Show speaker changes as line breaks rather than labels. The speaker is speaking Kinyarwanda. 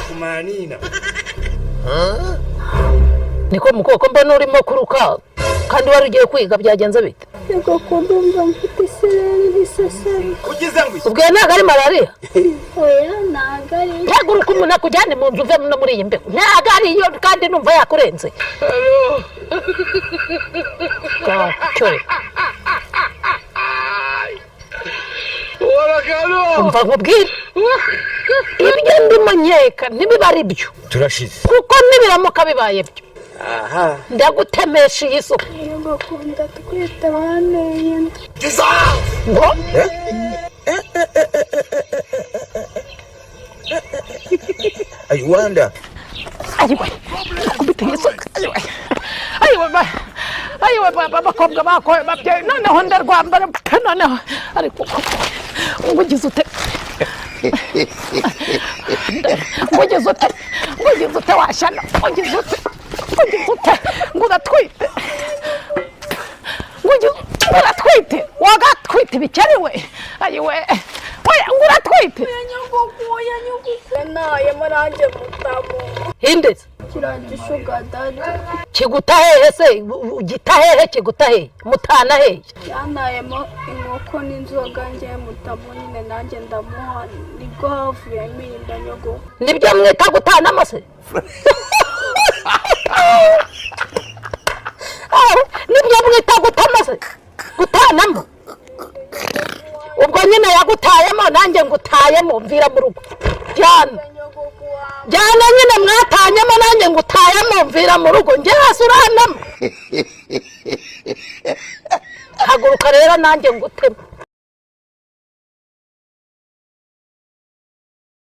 kumanina
niko mukoko mbona urimo kuruka kandi wari ugiye kwiga byagenze bite?
Yego kundumva mfite isereri n'isesemi.
ugize ngo
ubwo ntago ari malaria?
Oya ntago ari.
Haguruka umuntu akujyane mu nzu uve no muri iyi mbeho. Ntago ari yo kandi numva yakurenze. Cyore. Umva nkubwire. Ibyo ndimo nkeka ntibibari byo.
turashize
Kuko nibiramuka bibaye byo.
aha
Ndagutemesha iyi suku.
Yego kunda twita baneye inda.
Ngo
I wonder
ayiwe kubita yesu ayiwe bakobwa bakoye babyeyi noneho ndarwambara noneho ariko ngugize ute ngugize ute washana ngugize ute nguratwite nguratwite wagatwite bikerewe ayiwe nguratwite
Naye maranje mutamo.
hindeze
Kiragishuga dada.
kigutahehe se ugitahehe kigutahehe mutana hehe
Yanayemo inkoko n'inzoga nge mutamo nyine nanjye ndamuha nibwo havuyemo inda nyogo.
nibyo mwita gutana amase nibyo mwita gutamase gutanamo ubwo nyine yagutayemo nanjye ngutayemo mvira mu rugo jyana nyine mwatanyemo nanjye ngutayemo mvira mu rugo njye hasi uranamo haguruka rero nanjye ngutema